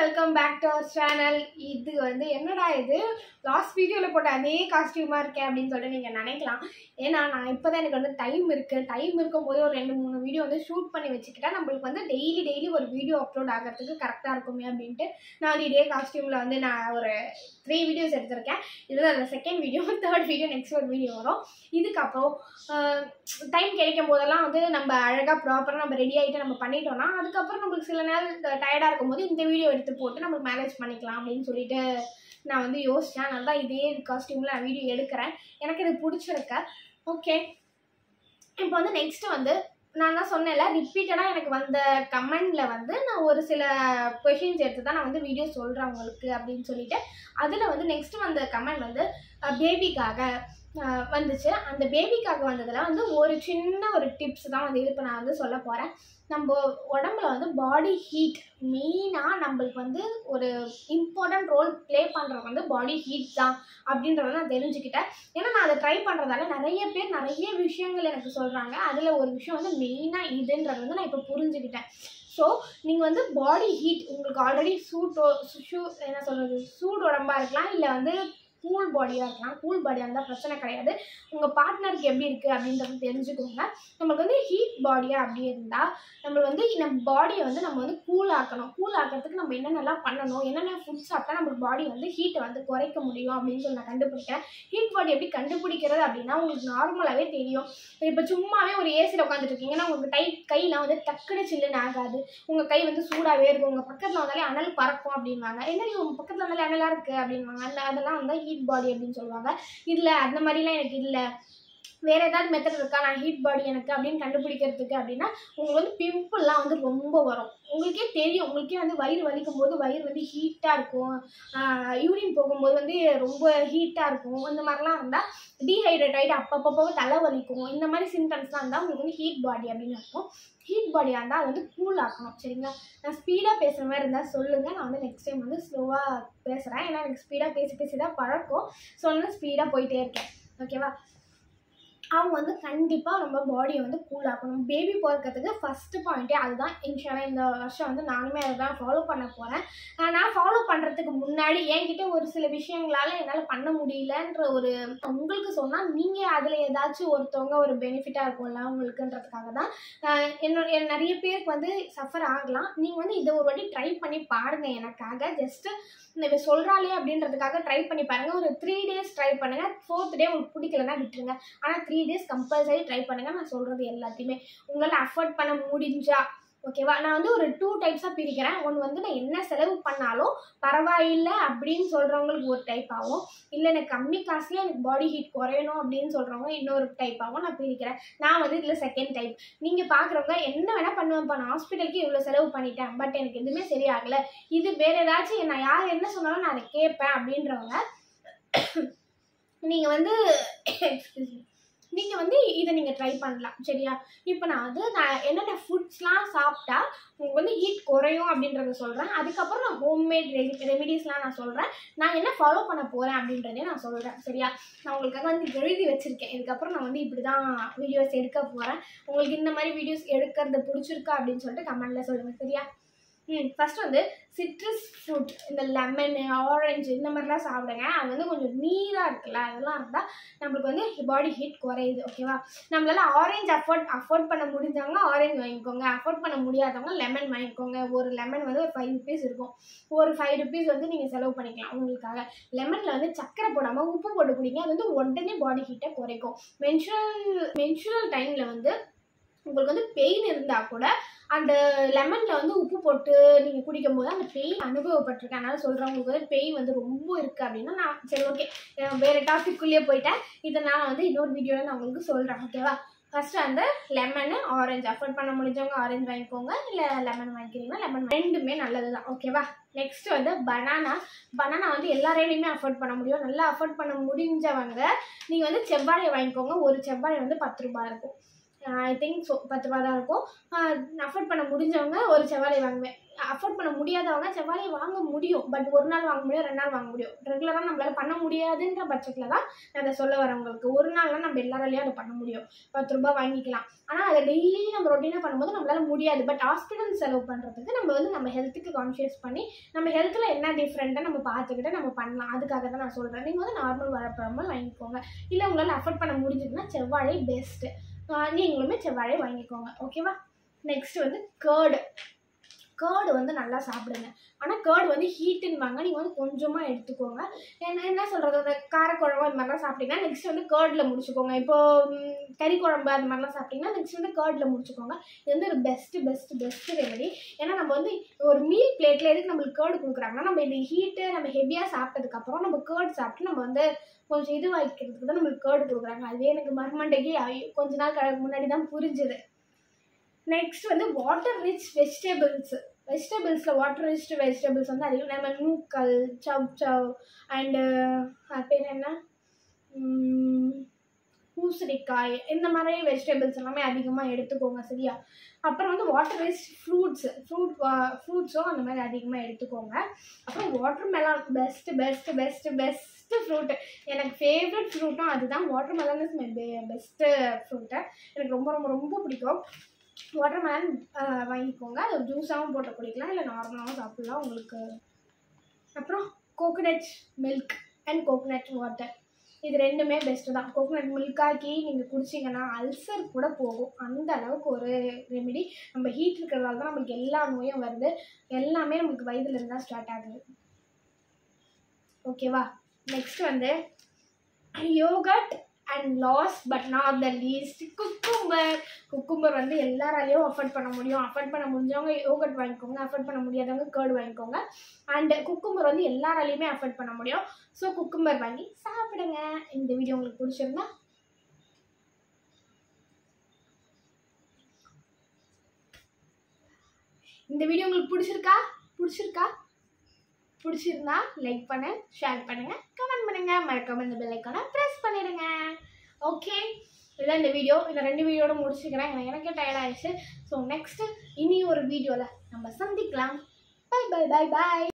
welcome back to our channel. இது வந்து என்னடா இது லாஸ்ட் வீடியோல போட்ட அதே காஸ்டியூமா இருக்கே அப்படின்னு சொல்லிட்டு நீங்க நினைக்கலாம். ஏன்னா நான் இப்போதான் எனக்கு வந்து டைம் இருக்கும்போது ஒரு 2-3 வீடியோ வந்து ஷூட் பண்ணி வச்சுக்கிட்டா நம்மளுக்கு வந்து டெய்லி ஒரு வீடியோ அப்லோட் ஆகிறதுக்கு கரெக்டாக இருக்குமே அப்படின்ட்டு நான் வந்து இதே காஸ்டியூமில் வந்து நான் ஒரு 3 வீடியோஸ் எடுத்திருக்கேன். இதுதான் அந்த second video, third video next ஒரு வீடியோ வரும். இதுக்கப்புறம் டைம் கிடைக்கும் போதெல்லாம் வந்து நம்ம அழகாக ப்ராப்பராக நம்ம ரெடி ஆகிட்டு நம்ம பண்ணிட்டோம்னா அதுக்கப்புறம் நம்மளுக்கு சில நேரம் டயர்டாக இருக்கும்போது இந்த வீடியோ எடுத்து போட்டு நம்ம மேனேஜ் பண்ணிக்கலாம் அப்படின்னு சொல்லிட்டு நான் வந்து யோசித்தேன். அதனால தான் இதே காஸ்டியூமில் நான் வீடியோ எடுக்கிறேன். எனக்கு இது பிடிச்சிருக்க. ஓகே, இப்போ வந்து நெக்ஸ்ட்டு வந்து நான் தான் சொன்னேன்ல, ரிப்பீட்டடாக எனக்கு வந்த கமெண்டில் வந்து நான் ஒரு சில கொஷின்ஸ் எடுத்து தான் நான் வந்து வீடியோ சொல்கிறேன் உங்களுக்கு அப்படின்னு சொல்லிட்டு அதில் வந்து நெக்ஸ்ட்டு வந்த கமெண்ட் வந்து பேபிக்காக வந்துச்சு. அந்த பேபிக்காக வந்ததில் வந்து ஒரு சின்ன ஒரு டிப்ஸ் தான் வந்து இப்போ நான் வந்து சொல்ல போகிறேன். நம்ம உடம்புல வந்து பாடி ஹீட் மெயினாக நம்மளுக்கு வந்து ஒரு இம்பார்ட்டன்ட் ரோல் ப்ளே பண்ணுறது வந்து பாடி ஹீட் தான் அப்படின்றத நான் தெரிஞ்சுக்கிட்டேன். ஏன்னா நான் அதை ட்ரை பண்ணுறதால நிறைய பேர் நிறைய விஷயங்கள் எனக்கு சொல்கிறாங்க. அதில் ஒரு விஷயம் வந்து மெயினாக இதுன்றது வந்து நான் இப்போ புரிஞ்சுக்கிட்டேன். ஸோ நீங்கள் வந்து பாடி ஹீட் உங்களுக்கு ஆல்ரெடி சூடு உடம்பாக இருக்கலாம், இல்லை வந்து கூல் பாடியாக இருக்கலாம். கூல் பாடியாக இருந்தால் பிரச்சனை கிடையாது. உங்கள் பார்ட்னருக்கு எப்படி இருக்குது அப்படின்றத தெரிஞ்சுக்கோங்க. நம்மளுக்கு வந்து ஹீட் பாடியாக அப்படி இருந்தால் நம்ம வந்து நம்ம பாடியை வந்து நம்ம வந்து கூல் ஆக்கிறதுக்கு நம்ம என்னென்னலாம் பண்ணணும், என்னென்ன ஃபுட் சாப்பிட்டா நம்மளுக்கு பாடி வந்து ஹீட்டை வந்து குறைக்க முடியும் அப்படின்னு சொல்லி நான் கண்டுபிடிக்கிறேன். ஹீட் பாடி எப்படி கண்டுபிடிக்கிறது அப்படின்னா உங்களுக்கு நார்மலாகவே தெரியும். இப்போ சும்மாவே ஒரு ஏசியில் உட்காந்துட்டு இருக்கீங்கன்னா உங்களுக்கு கையெல்லாம் வந்து டக்குனு சில்லுன்னு ஆகாது. உங்கள் கை வந்து சூடாகவே இருக்கும். உங்கள் பக்கத்தில் வந்தாலே அனல் பறக்கும் அப்படின்வாங்க. என்னடி உங்கள் பக்கத்தில் வந்தாலே அனலாக இருக்குது அப்படின்வாங்க. அதெல்லாம் வந்து ஹீட் பாடி அப்படின்னு சொல்லுவாங்க. இல்லை அந்த மாதிரிலாம் எனக்கு இல்லை, வேறு ஏதாவது மெத்தட் இருக்கா நான் ஹீட் பாடி எனக்கு அப்படின்னு கண்டுபிடிக்கிறதுக்கு அப்படின்னா உங்களுக்கு வந்து பிம்பிள்லாம் வந்து ரொம்ப வரும். உங்களுக்கே தெரியும், உங்களுக்கே வந்து வயிறு வலிக்கும் போது வயிறு வந்து ஹீட்டாக இருக்கும், யூரின் போகும்போது வந்து ரொம்ப ஹீட்டாக இருக்கும். இந்த மாதிரிலாம் இருந்தால் டீஹைட்ரேட் ஆகிட்டு அப்பப்போ தலை வலிக்கும். இந்த மாதிரி சிம்டம்ஸ்லாம் இருந்தால் உங்களுக்கு வந்து ஹீட் பாடி அப்படின்னு இருக்கும். ஹீட் பாடியாக இருந்தால் அது வந்து கூல் ஆக்கணும். சரிங்களா? நான் ஸ்பீடாக பேசுகிற மாதிரி இருந்தால் சொல்லுங்கள், நான் வந்து நெக்ஸ்ட் டைம் வந்து ஸ்லோவாக பேசுகிறேன். ஏன்னா எனக்கு ஸ்பீடாக பேசி தான் பழக்கம். ஸோ வந்து ஸ்பீடாக போயிட்டே இருக்கேன். ஓகேவா? அவங்க வந்து கண்டிப்பாக நம்ம பாடியை வந்து கூல் ஆக்கணும். பேபி பிறக்கிறதுக்கு ஃபஸ்ட்டு பாயிண்ட்டே அதுதான். இன்ஷால்லா இந்த வருஷம் வந்து நானுமே அதை தான் ஃபாலோ பண்ண போகிறேன். நான் ஃபாலோ பண்ணுறதுக்கு முன்னாடி என்கிட்ட ஒரு சில விஷயங்களால் என்னால் பண்ண முடியலன்ற ஒரு உங்களுக்கு சொன்னால் நீங்கள் அதில் ஏதாச்சும் ஒருத்தவங்க ஒரு பெனிஃபிட்டாக இருக்கும்ல உங்களுக்குன்றதுக்காக தான். நிறைய பேருக்கு வந்து சஃபர் ஆகலாம். நீங்கள் வந்து இதை ஒரு வாட்டி ட்ரை பண்ணி பாருங்கள். எனக்காக ஜஸ்ட்டு இந்த சொல்கிறாளே அப்படின்றதுக்காக ட்ரை பண்ணி பாருங்கள். ஒரு 3 days ட்ரை பண்ணுங்கள். 4th day உங்களுக்கு பிடிக்கலன்னா விட்டுருங்க. ஆனால் 3 days கம்பல்சரி ட்ரை பண்ணுங்கள். நான் சொல்கிறது எல்லாத்தையுமே உங்களால் அஃபோர்ட் பண்ண முடிஞ்சா ஓகேவா? நான் வந்து ஒரு 2 டைப்ஸாக பிரிக்கிறேன். ஒன்று வந்து நான் என்ன செலவு பண்ணாலும் பரவாயில்லை அப்படின்னு சொல்கிறவங்களுக்கு ஒரு டைப் ஆகும். இல்லை எனக்கு கம்மி காசுலேயே எனக்கு பாடி ஹீட் குறையணும் அப்படின்னு சொல்கிறவங்க இன்னொரு டைப் ஆகும். நான் பிரிக்கிறேன். நான் வந்து இதில் செகண்ட் டைப். நீங்கள் பார்க்குறவங்க என்ன வேணால் பண்ணுவேன்ப்பா, நான் ஹாஸ்பிட்டலுக்கு இவ்வளோ செலவு பண்ணிட்டேன், பட் எனக்கு எதுவுமே சரியாகலை, இது வேறு ஏதாச்சும் நான் யார் என்ன சொன்னாலும் நான் அதை கேட்பேன் அப்படின்றவங்க நீங்கள் வந்து இதை நீங்கள் ட்ரை பண்ணலாம். சரியா? இப்போ நான் என்னென்ன ஃபுட்ஸ்லாம் சாப்பிட்டா உங்களுக்கு வந்து ஹீட் குறையும் அப்படின்றத சொல்கிறேன். அதுக்கப்புறம் நான் ஹோம்மேட் ரெமிடிஸ்லாம் நான் சொல்கிறேன். நான் என்ன ஃபாலோ பண்ண போகிறேன் அப்படின்றதே நான் சொல்கிறேன். சரியா? நான் உங்களுக்காக வந்து எழுதி வச்சுருக்கேன். இதுக்கப்புறம் நான் வந்து இப்படி தான் வீடியோஸ் எடுக்க போகிறேன். உங்களுக்கு இந்த மாதிரி வீடியோஸ் எடுக்கிறது பிடிச்சிருக்கா அப்படின்னு சொல்லிட்டு கமெண்டில் சொல்லுங்கள். சரியா? ஃபஸ்ட்டு வந்து சிட்ரஸ் ஃப்ரூட், இந்த லெமனு, ஆரஞ்சு இந்த மாதிரிலாம் சாப்பிடுங்க. அது வந்து கொஞ்சம் நீராக இருக்குல்ல, அதெல்லாம் இருந்தால் நம்மளுக்கு வந்து பாடி ஹீட் குறையுது. ஓகேவா? நம்மளால் ஆரஞ்சு அஃபோர்ட் பண்ண முடிஞ்சவங்க ஆரஞ்சு வாங்கிக்கோங்க. அஃபோர்ட் பண்ண முடியாதவங்க லெமன் வாங்கிக்கோங்க. ஒரு லெமன் வந்து ஒரு 5 rupees இருக்கும். ஒரு 5 rupees வந்து நீங்கள் செலவு பண்ணிக்கலாம் உங்களுக்காக. லெமனில் வந்து சக்கரை போடாமல் உப்பு போட்டு குடிங்க. அது வந்து உடனே பாடி ஹீட்டை குறைக்கும். மென்சுரல் டைமில் வந்து உங்களுக்கு வந்து பெயின் இருந்தால் கூட அந்த லெமனில் வந்து உப்பு போட்டு நீங்கள் குடிக்கும் போது அந்த பெயின் அனுபவப்பட்டிருக்கேன். அதனால் சொல்கிறேன், உங்களுக்கு வந்து பெயின் வந்து ரொம்ப இருக்குது அப்படின்னா நான் சரி ஓகே வேறு டாபிக்குள்ளேயே போயிட்டேன். இதனால் வந்து இன்னொரு வீடியோவில் நான் உங்களுக்கு சொல்கிறேன். ஓகேவா? ஃபஸ்ட்டு வந்து லெமனு, ஆரஞ்சு அஃபோர்ட் பண்ண முடிஞ்சவங்க ஆரஞ்சு வாங்கிக்கோங்க, இல்லை லெமன் வாங்கிக்கிறீங்கன்னா லெமன், ரெண்டுமே நல்லது தான். ஓகேவா? நெக்ஸ்ட்டு வந்து பனானா வந்து எல்லாரையுமே அஃபோர்ட் பண்ண முடியும். நல்லா அஃபோர்ட் பண்ண முடிஞ்சவங்க நீங்கள் வந்து செவ்வாழை வாங்கிக்கோங்க. ஒரு செவ்வாழை வந்து 10 ரூபாய் இருக்கும். ஐ திங்க் ஸோ 10 ரூபா தான் இருக்கும். அஃபோர்ட் பண்ண முடிஞ்சவங்க ஒரு செவ்வாழை வாங்குவேன். அஃபோர்ட் பண்ண முடியாதவங்க செவ்வாழை வாங்க முடியும், பட் ஒரு நாள் வாங்க முடியும், 2 நாள் வாங்க முடியும். ரெகுலராக நம்மளால பண்ண முடியாதுன்ற பட்சத்தில் தான் நான் அதை சொல்ல வரவங்களுக்கு. ஒரு நாள்லாம் நம்ம எல்லாராலையும் அதை பண்ண முடியும், 10 ரூபா வாங்கிக்கலாம். ஆனால் அதை டெய்லி நம்ம ரொட்டீனாக பண்ணும்போது நம்மளால முடியாது. பட் ஹாஸ்பிட்டல் செலவு பண்ணுறதுக்கு நம்ம வந்து நம்ம ஹெல்த்துக்கு கான்ஷியஸ் பண்ணி நம்ம ஹெல்த்தில் என்ன டிஃப்ரெண்ட்டாக நம்ம பார்த்துக்கிட்டு நம்ம பண்ணலாம். அதுக்காக தான் நான் சொல்கிறேன். நீங்கள் வந்து நார்மல் வரப்பழமல் வாங்கிக்கோங்க. இல்லை உங்களால் அஃபோர்ட் பண்ண முடிஞ்சதுன்னா செவ்வாழை பெஸ்ட்டு. நீங்களுமே செவ்வாழை வாங்கிக்கோங்க. ஓகேவா? நெக்ஸ்ட் வந்து கேர்டு வந்து நல்லா சாப்பிடுங்க. ஆனால் கேர்டு வந்து ஹீட்டுன்னுவாங்க. நீங்கள் வந்து கொஞ்சமாக எடுத்துக்கோங்க. என்ன சொல்கிறது, அந்த காரக்குழம்பு அது மாதிரிலாம் சாப்பிட்டீங்கன்னா நெக்ஸ்ட் வந்து கேர்டில் முடிச்சுக்கோங்க. இப்போது கறி குழம்பு அது மாதிரிலாம் சாப்பிட்டீங்கன்னா நெக்ஸ்ட் வந்து கேர்டில் முடிச்சுக்கோங்க. இது வந்து ஒரு பெஸ்ட்டு ரெமெடி. ஏன்னா நம்ம வந்து ஒரு மீல் பிளேட்டில் எதுக்கு நம்மளுக்கு கேர்டு கொடுக்குறாங்கன்னா, நம்ம இந்த ஹீட்டு நம்ம ஹெவியாக சாப்பிட்டதுக்கப்புறம் நம்ம கேர்டு சாப்பிட்டு நம்ம வந்து கொஞ்சம் இது வாங்கிக்கிறதுக்கு தான் நம்மளுக்கு கேர்டு கொடுக்குறாங்க. அதுவே எனக்கு மர்மண்டைக்கு கொஞ்ச நாள் முன்னாடி தான் புரிஞ்சுது. நெக்ஸ்ட் வந்து வாட்டர் ரிச் வெஜிடபிள்ஸில் வாட்டர் ரிச் வெஜிடபிள்ஸ் வந்து அதிகம். நம்ம நூக்கல், சவ் அண்டு அது பேர் என்ன, பூசணிக்காய், இந்த மாதிரி வெஜிடபிள்ஸ் எல்லாமே அதிகமாக எடுத்துக்கோங்க. சரியா? அப்புறம் வந்து வாட்டர் ரிச் ஃப்ரூட்ஸும் அந்த மாதிரி அதிகமாக எடுத்துக்கோங்க. அப்புறம் வாட்டர் மெலான் பெஸ்ட்டு ஃப்ரூட்டு. எனக்கு ஃபேவரட் ஃப்ரூட்டும் அதுதான். Water melon is my best fruit. எனக்கு ரொம்ப ரொம்ப ரொம்ப பிடிக்கும். வாட்டர் மெலன் வாங்கிக்கோங்க. அது ஜூஸாகவும் போட்டு குடிக்கலாம், இல்லை நார்மலாகவும் சாப்பிட்லாம் உங்களுக்கு. அப்புறம் coconut milk and coconut water, இது ரெண்டுமே பெஸ்ட்டு தான். கோகோனட் மில்காக்கி நீங்கள் குடிச்சிங்கன்னா அல்சர் கூட போகும். அந்த அளவுக்கு ஒரு ரெமெடி. நம்ம ஹீட் இருக்கிறதால தான் நம்மளுக்கு எல்லா நோயும் வருது. எல்லாமே நமக்கு வயதுலேருந்து தான் ஸ்டார்ட் ஆகுது. ஓகேவா? நெக்ஸ்ட் வந்து yoghurt and last but not the least cucumber வந்து எல்லாராலையும் அஃபோர்ட் பண்ண முடியும். அஃபோர்ட் பண்ண முடிஞ்சவங்க யோகட் வாங்கிக்கோங்க, அஃபோர்ட் பண்ண முடியாதவங்க கேர்டு வாங்கிக்கோங்க. அண்ட் குக்கும்பர் வந்து எல்லாராலையுமே அஃபோர்ட் பண்ண முடியும். ஸோ குக்கும்பர் வாங்கி சாப்பிடுங்க. இந்த வீடியோ உங்களுக்கு பிடிச்சிருந்தா பிடிச்சிருந்தா லைக் பண்ண, ஷேர் பண்ணுங்க, கமெண்ட் பண்ணுங்க, மறக்காம இந்த பெல் ஐக்கானை ப்ரெஸ் பண்ணிடுங்க. ஓகே, இதான் இந்த வீடியோ. இந்த 2 வீடியோட முடிச்சுக்கிறேன். எனக்கே டயர்ட் ஆயிடுச்சு. ஸோ நெக்ஸ்ட்டு இனி ஒரு வீடியோவில் நம்ம சந்திக்கலாம். பை.